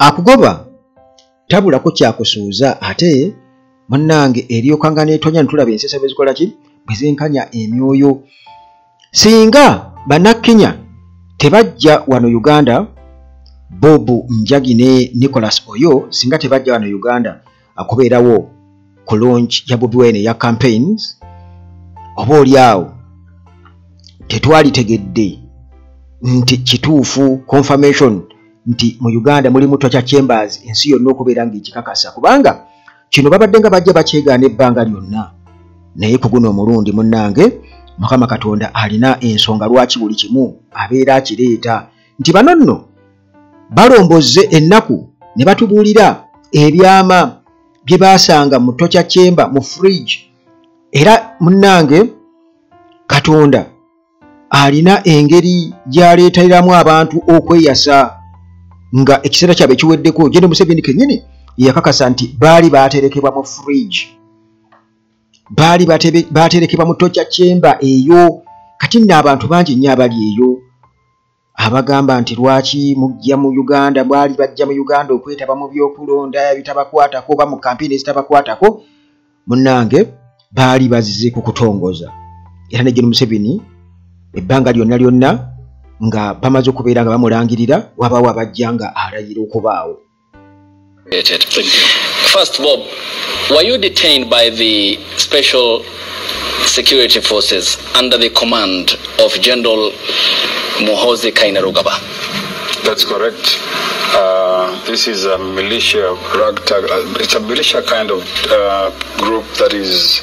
akugoba tabula ko kyakusuuza ate munnange eriyokanga n'etonya ntulaba ensesa bwe zikola ki bwe zenkanya emyoyo. Singa bannakenya tebajja wano Uganda, Bob Njagi ne Nicholas Oyo singa tebajja wano Uganda akubeerawo ku launch ya Bobi Wine ya campaigns, oba oliawo tetwalitegedde nti kituufu confirmation nti mu Uganda mulimu Torture Chambers ensi yonna okubeera ng'ekikakasa, kubanga kino babadde nga bajja bakyegaana ebbanga lyonna, naye ku guno omulundi munnange Mukama Katonda alina ensonga lwaki buli kimu abeera akireeta, nti bano nno balomboze ennaku ne batubuulira ebyama bye baasanga mu Torture Chamber mu fridge, era munnange Katonda alina engeri gy'aleetereramu abantu okweyasa nga ekiseera kyabwe kiweddeko. Jene Museveni kennyini yakakasa nti baali baaterekebwa mu fridge, baali baaterekebwa mu Torture Chamber eyo. Kati nno abantu bangi nnyo abali eyo abagamba nti lwaki mujja mu Uganda, baali bajja mu Uganda okwetaba mu byokulonda bitabakwatako oba mu kampeni ezitabakwatako. Munnange baali bazze ku kutongoza, era ne Jene Museveni ebbanga lyonna nga bamaze okubeera nga bamulangirira wabaawo abajja nga alayira okubaawo. First, Bob, were you detained by the Special Security Forces under the command of General Muhoozi Kainerugaba? That's correct. This is a militia ragtag. It's a militia kind of group that is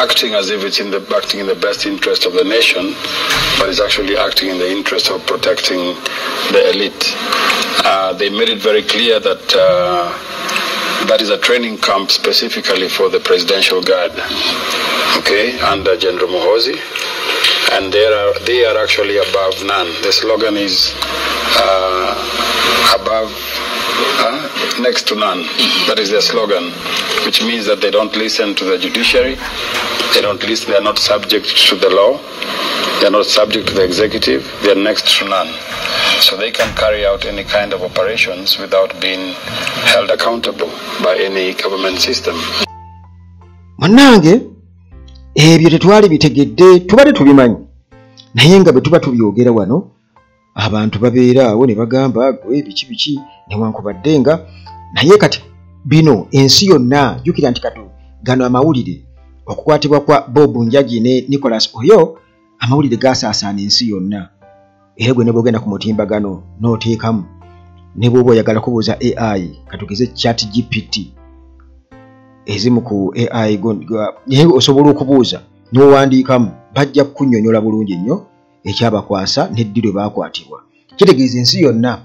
acting as if it's acting in the best interest of the nation, but it's actually acting in the interest of protecting the elite. They made it very clear that that is a training camp specifically for the Presidential Guard, okay, under General Muhoozi, and they are actually above none. The slogan is above, next to none. That is their slogan, which means that they don't listen to the judiciary, they don't listen, they are not subject to the law, they are not subject to the executive, they are next to none. So they can carry out any kind of operations without being held accountable by any government system. Mannange ebyo tetwali bitegedde, tubadde tubimanyi, naye nga bwe tuba tubyogera wano abantu babeera awo ne bagamba gwe biki newankubadde nga naye kati bino ensi yonna jjukira nti kati gano amawulire okukwatibwa kwa Bob Njagi ne Nicholas Oyo amawulire gasaasaana ensi yonna, era gwe ne bwogenda ku mutimbagano n'oteekamu ne bw'oba oyagala kubuuza AI katugeze ChatGPT ezimu ku AI naye osobola okubuuza n'owandiikamu bajja kukunnyonnyola bulungi nnyo ekyabakwasa n'eddi lwe baakwatibwa. Kitegeeza ensi yonna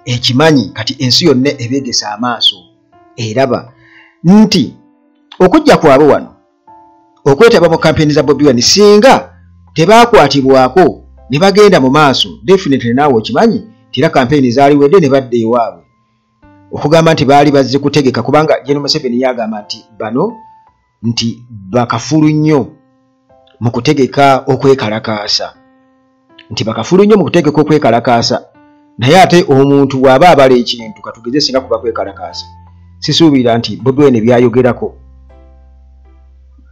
ekimanyi, kati ensi yonna ebeegesa amaaso eraba nti okujja kwabwe wano okwetaba mu kampeni za Bobi Wine singa tebaakwatibwako ne bagenda mu maaso, definitely naawe okimanyi tira kampeni zaaliwedde ne badda ewaabwe. Okugamba nti baali bazze kutegeka, kubanga General Museveni yagamba nti bano nti bakafulu nnyo mu kutegeka okwekalakaasa, nti bakafulu nnyo mu kutegeka okwekalakaasa. Naye ate omuntu bw'aba abala ekintu katugeze singa kuba kwekalakaasa, sisuubira nti Bobi Wine byayogerako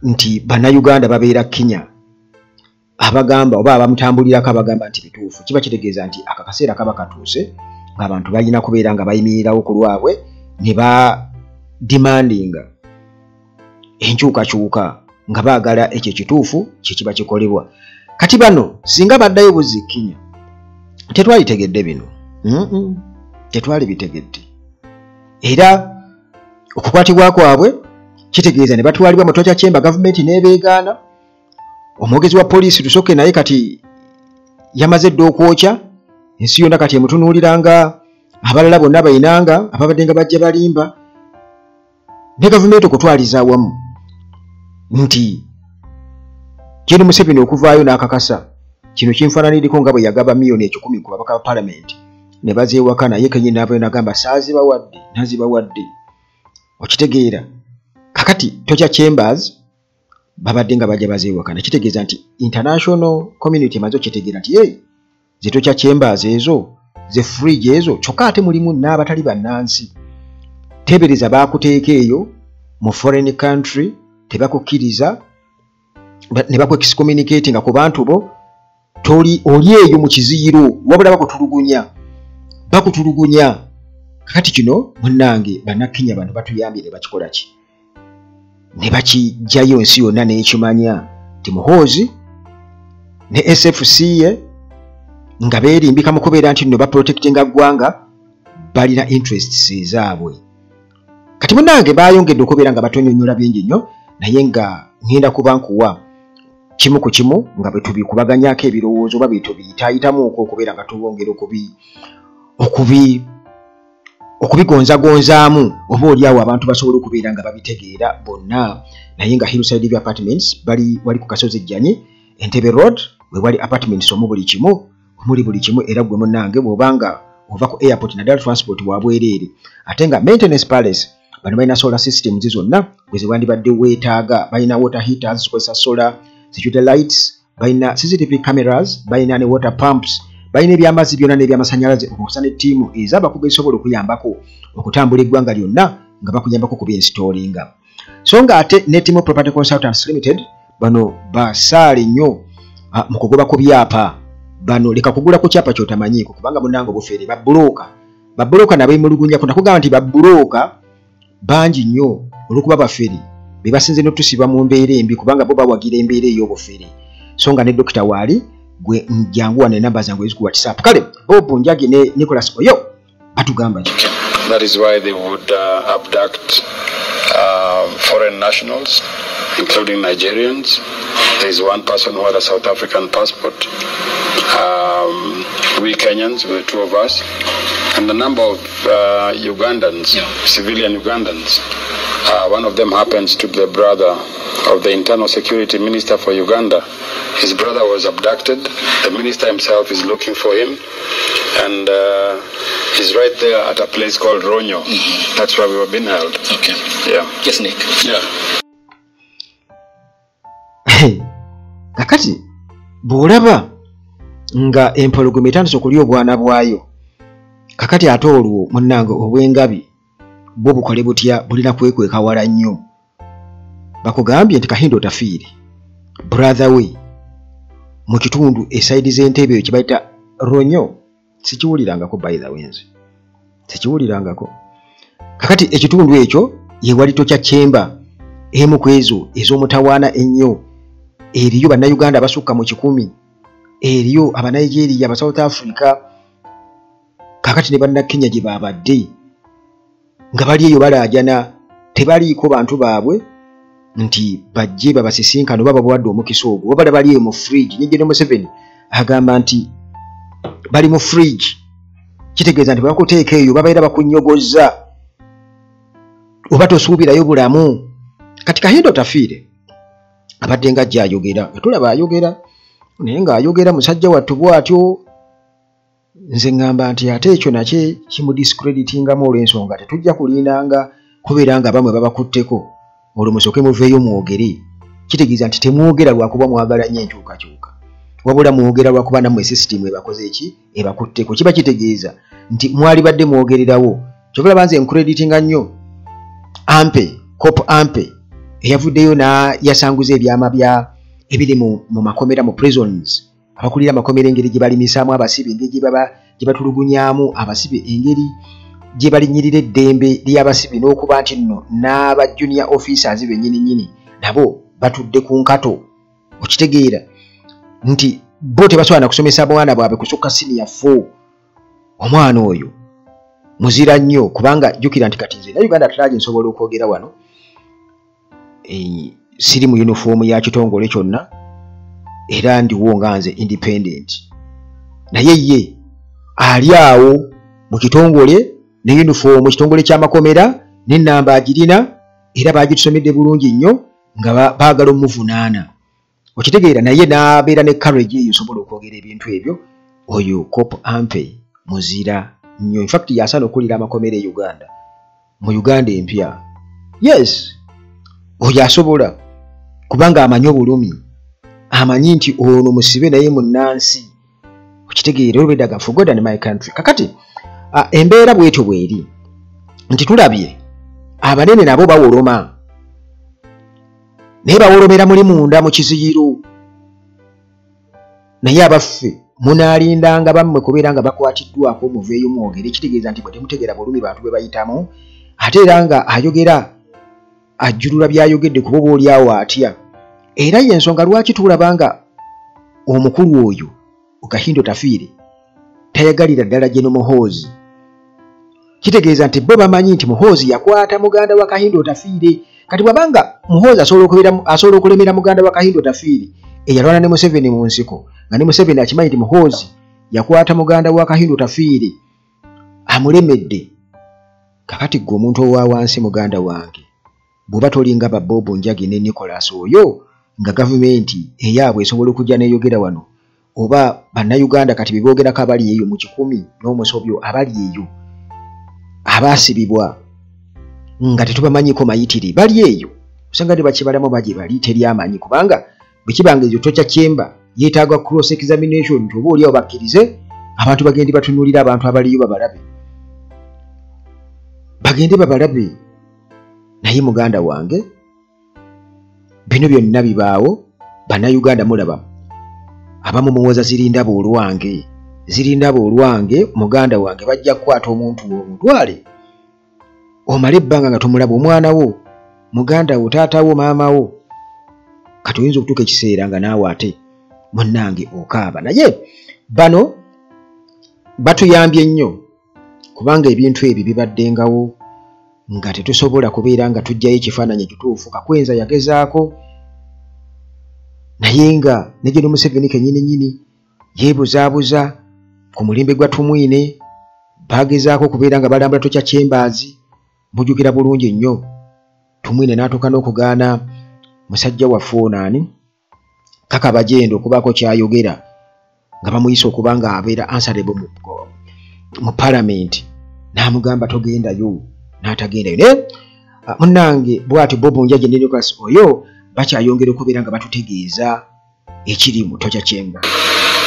nti bannayuganda babeera Kenya abagamba oba abamutambulirako abagamba nti bituufu, kiba kitegeeza nti akakaseera kaba katuuse ng'abantu balina kubeera nga bayimirirawo ku lwabwe ne badimandinga enkyukakyuka nga baagala ekyo ekituufu kye kiba kikolebwa. Kati bano singa baddayo buzzi Kenya tetwalitegedde bino, tetwali bitegedde, era okukwatibwa kwabwe kitegeeza ne batwalibwa mu Torture Chamber, gavumenti n'ebeegaana. Omwogezi wa poliisi tusooke naye kati yamaze dda okwokya ensi yonna, kati emutunuuliranga abalala bonna bayinanga ababadde nga bajja balimba ne gavumenti okutwaliza awamu nti General Museveni okuvaayo n'akakasa kino kinfaananiriko nga bwe yagaba miliyoni 10 ku babaka ba palamenti ne bazeewaka, naye kennyini n'avayo n'agamba saazibawadde nazibawadde. Okitegeera kakati Torture Chambers babadde nga bajja bazeewaka, nekitegeeza nti international community emaze okitegeera nti ze Torture Chambers ezo ze fridge ezo kyokka ate mulimu n'abatali bannansi. Tebereza baakuteeka eyo mu foreign country tebakukkiriza ne bakwexcommunicating ku bantu bo oli eyo mu kiziyiro wabula bakutulugunya. Kakati kino munnange bannakenya bano batuyambye ne bakikola ki ne bakijjayo ensi yonna n'ekimanya ti Muhoozi ne SFCA nga beerimbika mu kubeera nti nno baprotectinga ggwanga balina interests ezaabwe. Kati munnange baayongedde okubeera nga batonyonyola bingi nnyo naye nga ngenda kuba nkuwa kimu ku kimu nga bwe tubikubaganyako ebirowoozo oba bye tubiyitaayitamuuko okubeera nga tubongera okubigonzagonzaamu oba oliawo abantu basobola okubeera nga babitegeera bonna. Naye nga Hillside View Apartments wali ku Kasozi Ejjanyi Entebbe Road we wali apartments omuli buli kimu era gwe munnange bw'obanga ova ku airport na transport wabwereere. Ate nga Maintenance Palace bano balina solar systems zonna bwe ziwandibadde weetaaga. Balina water heaters zikozesa solar, security lights, balina CCTV cameras, balina ne water pumps, balina ebyamazzi byonna n'ebyamasanyalaze okukusa ne ttiimu ez'abakugu ezisobola okuyambako okutambula eggwanga lyonna nga bakuyambako kubyenstallinga. So nga ate ne Timo Property Consultants Limited bano basaale nnyo mu kugoba ku byapa. Bano leka kugula ku kyapa kyotamanyiiko kubanga munnange obufeere babbulooka nabemulugunya ku nakugamba nti babbulooka bangi nnyo olw'okuba bafeere be basinze n'otusiba mu mbeera embi kubanga bo bawagira embeera ey'obufeere. So nga ne Dr. Waali gwe njangu wane namba zangu ezikuwa WhatsApp. Kale Bob Njagi ne Nicholas Oyo batugamba ki? That is why they would abduct foreign nationals, including Nigerians. There is one person who had a South African passport. We Kenyans, we were two of us, and a number of Ugandans, civilian Ugandans. One of them happens to be the brother of the Internal Security Minister for Uganda. His brother was abducted. The minister himself is looking for him, and he's right there at a place called Ronyo. That's where we were being held. Okay. Yeah. Yes, Nick. Yeah. Kakati bw'olaba nga empologoma etandise okulya obwana bwayo, kakati ate olwo munnange obw'engabi bwo bukole butya bulina kwekweka wala nnyo. Bakugambye nti Kahindo tafiire brother we mu kitundu esaidi z'Entebbe eyo kibayita Ronyo sikiwulirangako by the way nze sikiwulirangako. Kakati ekitundu ekyo ye wali tokya Chemba emu kwezo ez'omutawaana ennyo. Eriyo bannayuganda abasukka mu 100, eriyo abanigeria aba South Africa, kakati ne bannakenya gye babadde nga bali eyo balaajana tebaliiko bantu baabwe nti bajje babasisinkano baba bawadde omukisa ogwo wabala bali mu fridge. Nyegere Museveni agamba nti bali mu fridge, kitegeeza nti bakuteeka eyo babaera bakunyogoza oba tosuubirayo bulamu. Kati Kahindo tafiire abadde nga ajja ayogera, tulaba ayogera naye ng'ayogera musajja wattu bw'atyo. Nze ngamba nti ate ekyo nakye kimudiscreditingamu olw'ensonga tetujja kulindanga kubeera nga bamwe babakutteko olwo musooke muveeyo mwogere. Kitegeeza nti temwogera lwakuba mwagala nnyo enkyukakyuka, wabula mwogera lwakuba nammwe sisitimu ebakoze eki ebakutteko. Kiba kitegeeza nti mwali badde mwogererawo. Kyokka banze nkreditinga nnyo Ampe eyavuddeyo yasanguza ebyama ebiri mu makomera mu prisons, abakulira amakomera engeri gye balimisaamu abasibe, engeri gye batulugunyaamu abasibe, engeri gye balinyirira eddembe ly'abasibe, n'okuba nti nno n'aba junior officers bennyini nabo batudde ku nkato. Okitegeera nti bo tebasobola na kusomesa abaana baabwe kusukka senior 4. Omwana oyo muzira nnyo kubanga jjukira nti kati nze na Uganda Atalaje nsobola okwogera wano siri mu uniform ya kitongole kyonna era ndiwo nga nze independent, naye ye ali awo mu kitongole ne uniform kitongole ky'amakomera n'ennamba agirina era bagitusomedde bulungi nnyo nga baagala omuvunaana. Okitegeera naye n'abeera ne courage eyo osobola okwogera ebintu ebyo. Oyo Cop Ampe muzira nnyo. In fact yasaana okulira amakomera e Uganda, mu Uganda empya. Yes, oyo asobola kubanga amanyi obulumi, amanyi nti ono musibe naye munnansi. kukitegeera olwedaga for God and my country. Kakati embeera bwetyo bweri nti tulabye abanene nabo bawoloma naye bawolomera muli munda mu kiziyiro naye abaffe munaalindanga bammwe kubeera nga bakwatiddwako muveeyo mwogere ekitegeeza nti bwe temutegeera bulumi bantu bwe bayitamu ate era nga ayogera ajjulula byayogedde kuba oba oliawo atya era yensonga lwaki tulabanga omukulu oyo Kahindo Tafiire tayagalira ddala Jeno Muhoozi kitegeeza nti bo bamanyi nti Muhoozi yakwata muganda wa Kahindo Tafiire kati bwabanga Muhoozi asobola okulemera muganda wa Kahindo Tafiire eyalwana ne Museveni mu nsiko nga ne Museveni akimanyi nti Muhoozi yakwata muganda wa Kahindo Tafiire amulemedde kakati gwe omuntu owa wansi muganda wange bw'oba tolinga Bobo Njagi ne Nicholas oyo nga gavumenti eyaabwe esobola okujja n'eyogera wano oba bannayuganda kati biboogerako abali eyo mu 10 n'omusobyo abali eyo abaasibibwa nga tetubamanyiko mayitire bali eyo osanga ne bakibalamu baje bali teri amanyi kubanga bwekibanga ezo tocha chamber yeetaaga cross examination nti oba oliawo bakkirize abantu bagende batunulira abantu abaliyo babalabe naye muganda wange bino byonna bibaawo bannayuganda mulaba abamu muwoza zirindaba olwange muganda wange bajja kukwata omuntu omutwale omala ebbanga nga tomulaba omwana wo muganda wo taata wo maama wo kati oyinza okutuuka ekiseera nga naawe ate munnange okaaba naye bano batuyambye nnyo kubanga ebintu ebyo bibaddengawo nga tetusobola kubeera nga tujjayo ekifaananyi ekituufu Kakwenza yagezaako naye nga ne Jeno Museveni kennyini yeebuzaabuza ku mulembe gwa Tumwine bagezaako kubeera nga balambula Torture Chambers mujjukira bulungi nnyo Tumwine n'atuuka n'okugaana musajja waffe onaani Kaka Bajendo okubaako kyayogera nga bamuyisa okuba nga abeera answerable mu parliament n'amugamba togendayo n'atagendayo naye munnange bw'atyo Bobo Njagi ne Nicholas oyo bakyayongera okubeera nga batutegeeza ekiri mu Torture Chamber.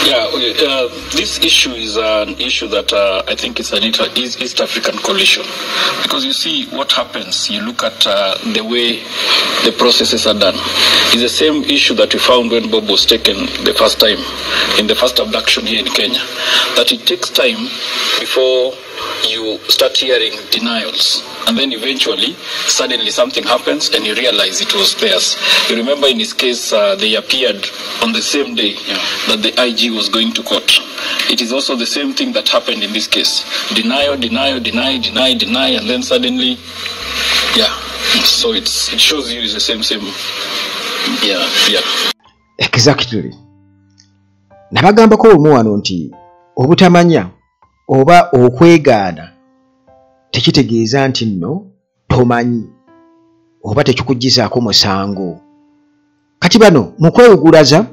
Yeah, this issue is an issue that I think it's an East African coalition, because you see what happens. You look at the way the processes are done. It's the same issue that we found when Bob was taken the first time in the first abduction here in Kenya. That it takes time before you start hearing denials, and then eventually, suddenly something happens and you realize it was theirs. You remember in his case, they appeared on the same day that the IG was going to court. It is also the same thing that happened in this case. Deny, and then suddenly, so it shows you it's the same. Exactly. Nabagambako omuwano nti obutamanya oba okwegaana tekitegeeza nti nno tomanyi oba tekikuggizaako musango. Kati bano mu kwewugulaza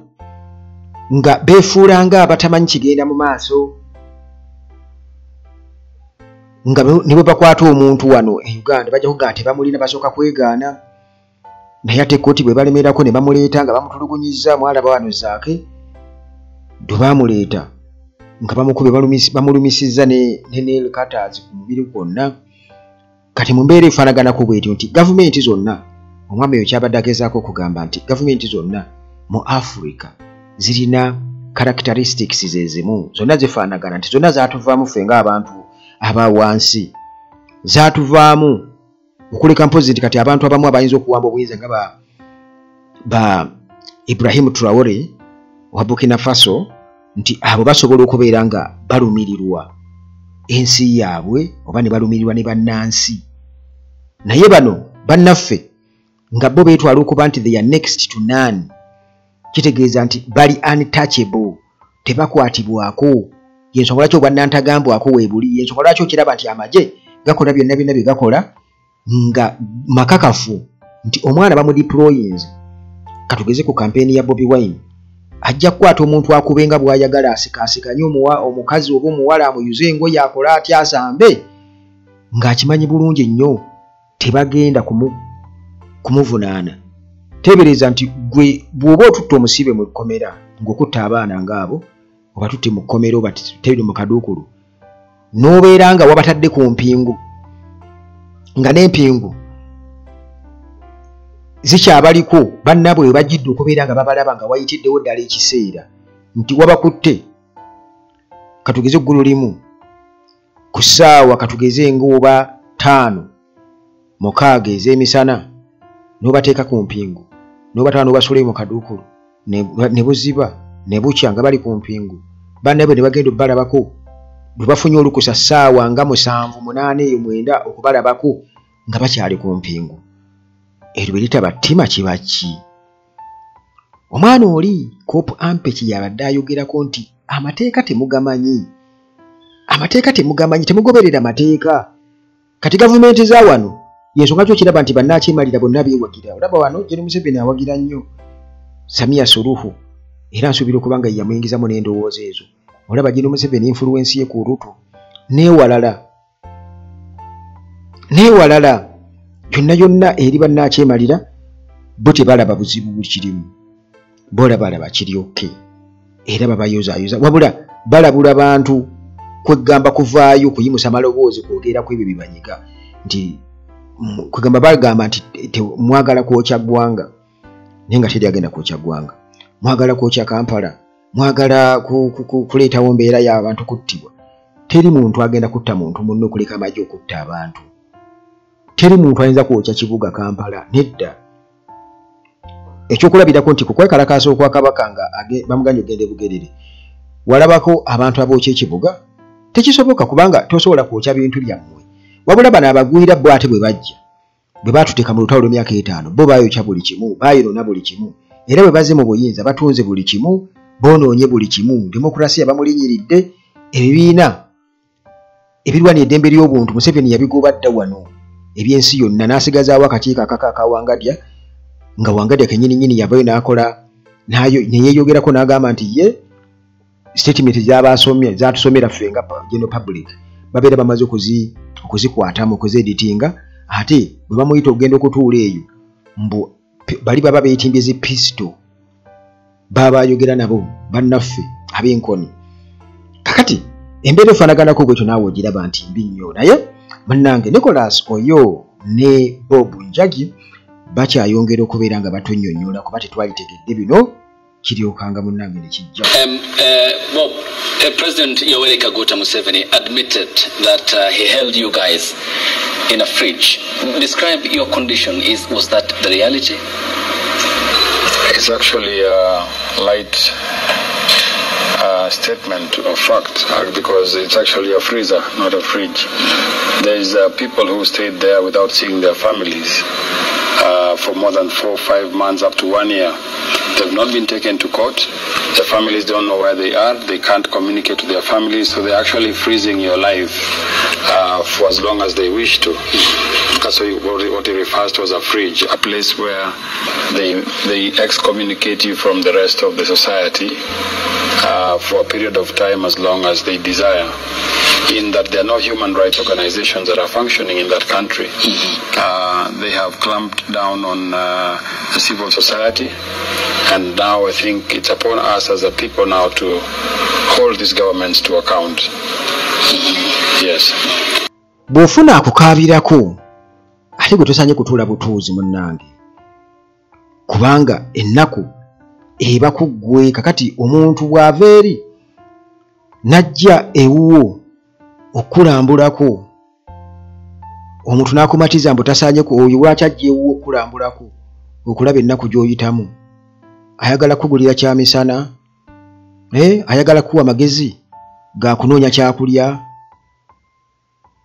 nga beefuula nga abatamanyi kigenda mu maaso nga ne bwe bakwata omuntu wano e Uganda bajja kugaa tebamulina basooka kwegaana naye ate kkooti bwe balemerako ne bamuleeta nga bamutulugunyizza mwalaba wano zaake dwe baamuleeta nga bamukube bamulumisizza ne nail cutters ku mubiri gwonna. Kati mu mbeera efaanaganako bwetyo nti gavumenti zonna omwami oyo kyabadde agezaako okugamba nti gavumenti zonna mu Africa zirina characteristics zezimu, zonna zifaanagana nti zonna zaatuvaamu ffe ng'abantu aba wansi, zaatuvaamu okuleka mpozi nti kati abantu abamu abayinza okuwamba obuyinza nga ba Ibrahim Traore wa Burkina Faso nti abo basobola okubeera nga balumirirwa ensi yaabwe oba ne balumirirwa ne bannansi. Naye bano bannaffe nga bo beetwala okuba nti they are next to none, kitegeeza nti bali untouchable, tebakwatibwako. Yensonga lwaki obwannantagambwako weebuli, yensonga lwaki okiraba nti amagye gakola byonna bye gakola nga makakafu nti omwana bamudeployinze. Katugeze ku kampeni ya Bobi Wine, ajja kukwata omuntu akubenga bw'ayagala asikasikanye omukazi oba omuwala amuyuze engoye akola atya asambe ng'akimanyi bulungi nnyo tebagenda kumuvunaana. Teebereza nti gwe bw'oba otutta omusibe mu kkomera ng'okutta abaana ng'abo oba tutte mu kkomero oba tebiri mu kaduukulu n'obeera nga wabatadde ku mpingu nga n'empingu zikyabaliko bannaabwe we bajjidde okubeera nga babalaba nga wayitiddewo ddala ekiseera nti wabakutte katugeze eggulu limu ku ssaawa katugeze ng'oba 5 6 ez'emisana n'obateeka ku mpingu n'obatwala n'obasulayo mu kaduukulu ne buziba ne bukya nga bali ku mpingu bannaabwe ne bagenda okubalabako bwe bafunye olukusa ssaawa nga 7 8 eyo 9 okubalabako nga bakyali ku mpingu eryo bwe litaba ttima kiba ki omwana oli Kopu Ampeki yabadde ayogerako nti amateeka temugamanyi temugoberera amateeka kati gavumenti za wano yensonga kyo kiraba nti bannakyemalira bonna beewagira olaba wano Jeri Museveni awagira nnyo Samia Suluhu era nsuubira okuba nga yamuyingizamu n'endowooza ezo olaba Jeri Museveni influence ye ku Ruto neewalala yonna eri bannakyemalira bo tebalaba buzibu bukirimu balaba kiri oke era babayozaayoza wabula balabula bantu kwegamba kuvaayo kuyimusa maloboozi kwogera ku ebyo bibanyiga nti kwegamba bagamba nti mwagala kwokya ggwanga naye nga teri agenda kwokya ggwanga mwagala kwokya Kampala mwagala kuleetawo mbeera y'abantu kuttibwa teri muntu agenda kutta muntu munno okuleka amagye okutta abantu teri muntu ayinza kwokya kibuga Kampala nedda ekyokulabirako nti kukwekalakaasa okwa Kabaka nga bamuganye ogende bugerere walabako abantu abookya ekibuga tekisoboka kubanga tosobola kwokya bintu byammwe wabula bano abagwira bo ate bwe bajja bwe batuteeka mu lutalo lw'emyaka 5 bo baayokya buli kimu baayonona buli kimu era bwe bazze mu buyinza batunze buli kimu boonoonye buli kimu demokrasiya bamulinyiridde ebibiina ebirwanira eddembe ly'obuntu Museveni yabigoba dda wano ebyensi yonna n'asigazaawo akakiiko aka Wangadya nga Wangadya kennyininyini yavayo n'akola neyeeyogerako n'agamba nti ye statement zaatusomera ffe nga general public babeera bamaze okuzikwatamu okuzieditinga ate bwe bamuyita okugenda okutuula eyo mbu bali baba beetimbye zipisto baba ayogera nabo bannaffe ab'enkoni kakati embeera efaanaganako bwetyo naawe ogiraba nti mbi nnyo naye munnange Nicholas oyo ne Bob Njagi bakyayongera okubeera nga batonnyonnyola kuba tetwalitegedde bino kiryokanga munnange ne kijja. Bob, President Yoweri Kaguta Museveni admitted that he held you guys in a fridge. Describe your condition. Was that the reality? It's actually a light statement of fact because it's actually a freezer, not a fridge. There's people who stayed there without seeing their families for more than 4 or 5 months, up to 1 year. They've not been taken to court. The families don't know where they are. They can't communicate to their families, so they're actually freezing your life for as long as they wish to. That's what he refers to as a fridge, a place where they excommunicate you from the rest of the society for a period of time as long as they desire, in that there are no human rights organizations that are functioning in that country. They have clamped down on the civil society, and now I think it's upon us as a people now to hold these governments to account. Yes. Bw'ofuna akukaabirako ate gwe tosaanye kutuula butuuzi munnange kubanga ennaku eba ku ggwe kakati omuntu bw'ava eri najja ewuwo okulambulako omuntu n'akumatiza mbu tasaanye ku oyo lwaki ajja ewuwo okulambulako okulaba ennaku gy'oyitamu ayagala kugulira kyamisana ayagala kuwa amagezi ga kunoonya kyakulya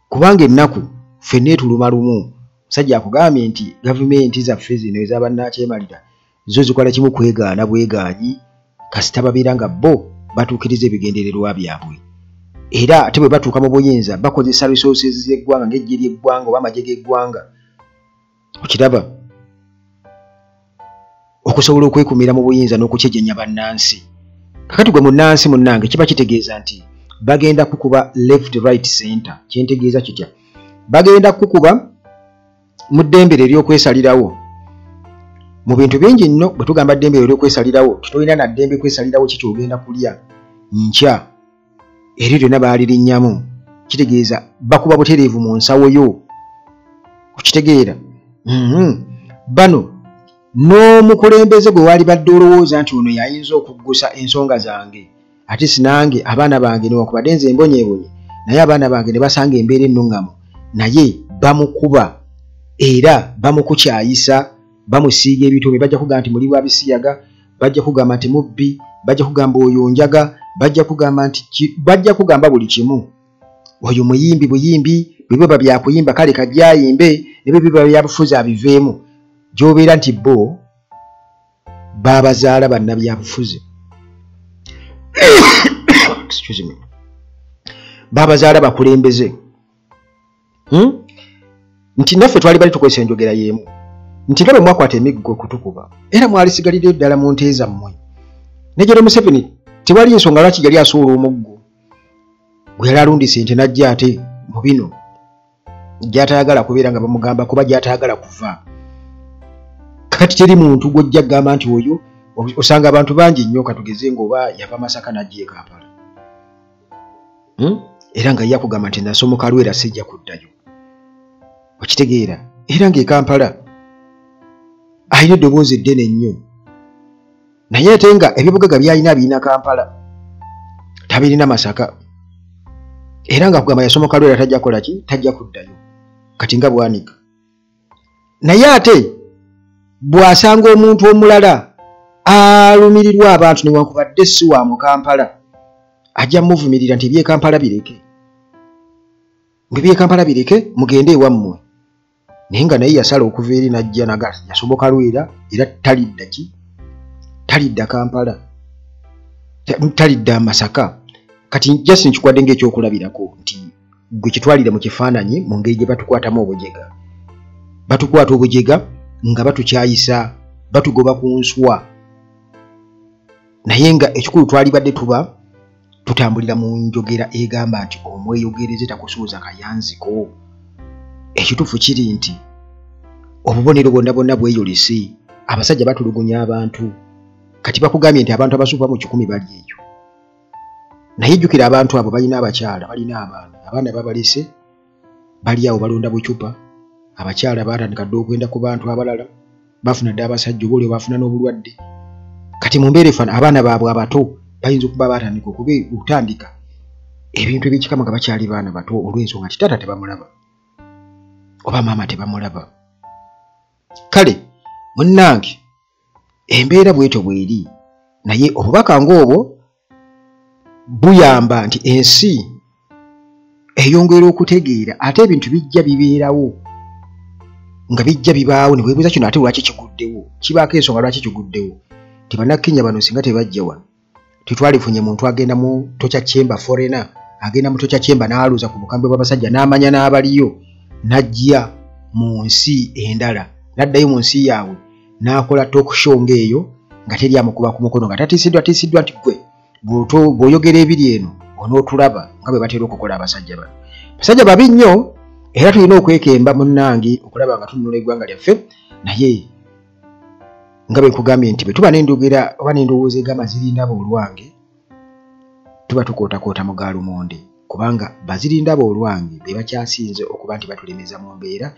kubanga ennaku ffenna etuluma lumu musajja akugambye nti gavumenti zaffe zino ez'abannakyemalira zo zikola kimu kwegaana bwegaanyi kasita babeera nga bo batuukiriza ebigendererwa byabwe era ate bwe batuuka mu buyinza bakozesa resources z'eggwanga ng'eggye ly'eggwanga oba amagye g'eggwanga okiraba okusobola okwekumira mu buyinza n'okukyejjenya bannansi kakati gwe munnansi munnange kiba kitegeeza nti bagenda kukuba left right center kyentegeeza kitya bagenda kukuba mu ddembe ery'okwesalirawo mu bintu bingi nnyo bwe tugamba ddembe ery'okwesalirawo titolina na ddembe kwesalirawo kikyogenda kulya nkya eri lyonna baalirinnyamu kitegeeza bakuba butereevu mu nsawo yo okitegeera bano n'omukulembeze gwe waali badde olowooza nti ono yayinza okuggusa ensonga zange ate sinange abaana bange newankubadde nze embonyeebonye naye abaana bange ne basanga embeera ennuŋŋamu naye bamukuba era bamukukyayisa bamusiiga ebitoobe bajja kugamba nti muli bwabisiyaga bajja kugamba nti mubbi bajja kugamba oyo njaga bajja kugamba nti bajja kugamba buli kimu oyo muyimbi buyimbi bwe biba byakuyimba kale kajjayimbe ne bwe biba byabufuzi abiveemu gy'obeera nti bo baabazaala bannabyabufuzi excuse me baabazaala bakulembeze nti naffe twali bali tukozesa enjogera y'emu nti nga bwe mwakwata emiggo kutukuba era mwalisigalire ddala mu nte zammwe ne Jero Museveni tewali ensonga lwaki yali asuula omuggo gwe yali alundisa ente n'ajja ate mu bino gy'atayagala kubeera nga bamugamba kuba gy'atayagala kuva kati teri muntu gw'ojja kugamba nti oyo osanga abantu bangi nnyo katugeze ng'oba yava Masaka n'ajja e Kampala era nga ye akugamba nti nasomoka Lwera sijja kuddayo okitegeera era ng'e Kampala ayina eddoboozi eddene nnyo naye ate nga ebyobugagga byalina birina Kampala tabirina Masaka era nga kugamba yasomoka Lwera tajja kukola ki tajja kuddayo kati nga bwanika naye ate bw'asanga omuntu omulala alumirirwa abantu newankubadde si wa mu Kampala ajja muvumirira nti eby'e Kampala bireke by'e Kampala bireke mugende ewammwe naye nga naye yasala okuva eri n'ajja naga yasoboka Lwera era talidda ki talidda Kampala talidda Masaka kati just nkikwadde ng'ekyokulabirako nti gwe kitwalire mu kifaananyi mu ngeri gye batukwatamu obujega batukwata obujega nga batukyayisa batugoba ku nswa naye nga ekikulu twali badde tuba tutambulira mu njogera egamba nti omweyogereze takusuuza kayanziko ekituufu kiri nti obubonero bwonna bwonna bweyolese abasajja batulugunya abantu kati bakugambye nti abantu abasuupa mu 100 bali eyo naye jjukira abantu abo balina abakyala balina abaana babalese bali awo balonda bucupa abakyala baatandika dde okwenda ku bantu abalala bafuna dde abasajja obaolio bafuna n'obulwadde kati mu mbeera efaana abaana baabwe abato bayinza okuba baatandika okutandika ebintu ebyekikama nga bakyali baana bato olw'ensonga nti taata tebamulaba oba maama tebamulaba kale munnange embeera bwetyo bweri naye obubaka ng'obwo buyamba nti ensi eyongera okutegeera ate ebintu bijja bibeerawo nga bijja bibaawo ne weebuuza kino ate lwaki kiguddewo kibaako ensonga lwaki kiguddewo tibannakenya bano singa tebajja wano tetwalifunye muntu agenda mu Torture Chamber foreigner agenda mu Torture Chamber n'aluuza ku bukambwe bw'abasajja n'amanya n'abaliyo n'ajja mu nsi endala n'addayo mu nsi yaabwe n'akola talk show ng'eyo nga teri amukuba ku mukono nga tatiisiddwa nti gwe bw'oyogera ebiri eno onootulaba nga bwe batera okukola abasajja bano basajja babi nnyo era tulina okwekemba munnange okulaba nga tununula eggwanga lyaffe naye nga bwe nkugambye nti bwe tuba n'endogera oba n'endowooza egamba zirindaba olwange tuba tukootakoota mu gaalumonde kubanga bazirindaba olwange be bakyasinze okuba nti batulemeza mu mbeera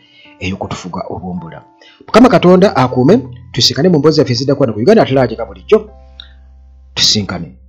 ey'okutufuga obumbula Mukama Katonda akuume tusinkane mu mboozi zaffe eziddako wano ku Uganda Atalaajika bulijjo tusinkane